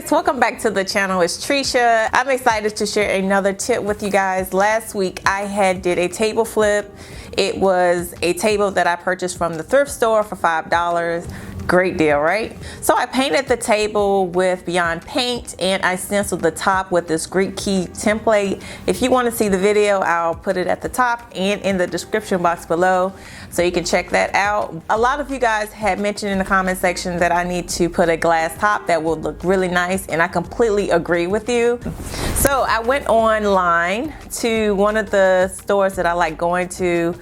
guys, welcome back to the channel. It's Tresha. I'm excited to share another tip with you guys. Last week I did a table flip. It was a table that I purchased from the thrift store for $5. Great deal, right? So I painted the table with Beyond Paint and I stenciled the top with this Greek key template. If you want to see the video, I'll put it at the top and in the description box below, so you can check that out. A lot of you guys had mentioned in the comment section that I need to put a glass top that will look really nice, and I completely agree with you. So I went online to one of the stores that I like going to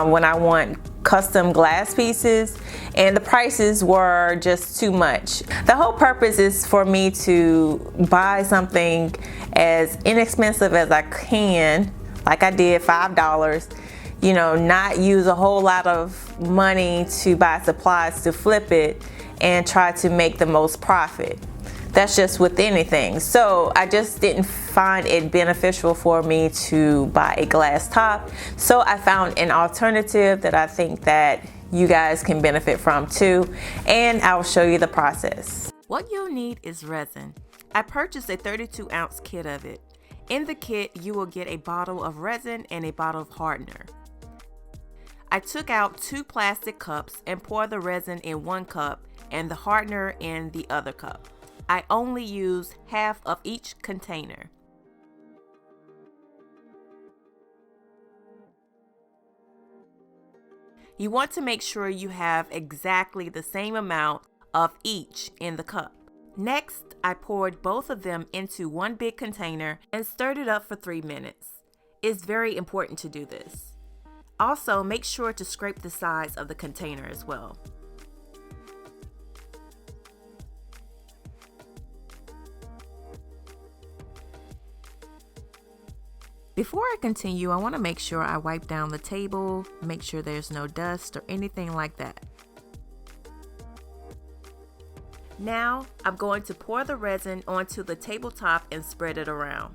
when I want custom glass pieces, and the prices were just too much. The whole purpose is for me to buy something as inexpensive as I can, like I did, $5, you know, not use a whole lot of money to buy supplies to flip it and try to make the most profit. That's just with anything. So I just didn't find it beneficial for me to buy a glass top. So I found an alternative that I think that you guys can benefit from too, and I'll show you the process. What you'll need is resin. I purchased a 32-ounce kit of it. In the kit, you will get a bottle of resin and a bottle of hardener. I took out 2 plastic cups and poured the resin in 1 cup and the hardener in the other cup. I only use half of each container. You want to make sure you have exactly the same amount of each in the cup. Next, I poured both of them into 1 big container and stirred it up for 3 minutes. It's very important to do this. Also, make sure to scrape the sides of the container as well. Before I continue, I want to make sure I wipe down the table, make sure there's no dust or anything like that. Now, I'm going to pour the resin onto the tabletop and spread it around.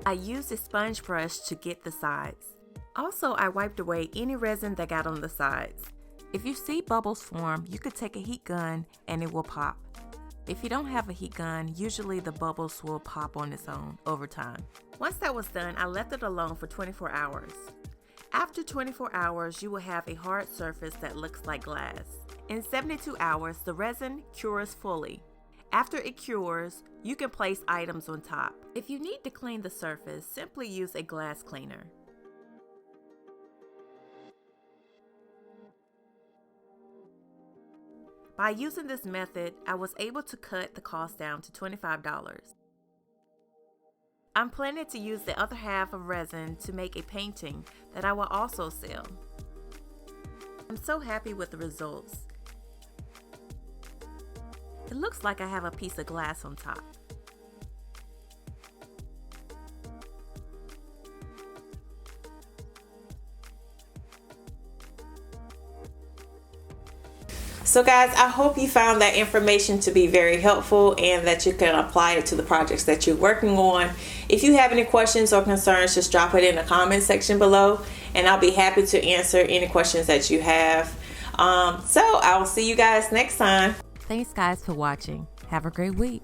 I used a sponge brush to get the sides. Also, I wiped away any resin that got on the sides. If you see bubbles form, you could take a heat gun and it will pop. If you don't have a heat gun, usually the bubbles will pop on its own over time. Once that was done, I left it alone for 24 hours. After 24 hours, you will have a hard surface that looks like glass. In 72 hours, the resin cures fully. After it cures, you can place items on top. If you need to clean the surface, simply use a glass cleaner. By using this method, I was able to cut the cost down to $25. I'm planning to use the other half of resin to make a painting that I will also sell. I'm so happy with the results. It looks like I have a piece of glass on top. So guys, I hope you found that information to be very helpful and that you can apply it to the projects that you're working on. If you have any questions or concerns, just drop it in the comment section below and I'll be happy to answer any questions that you have. So I will see you guys next time. Thanks guys for watching. Have a great week.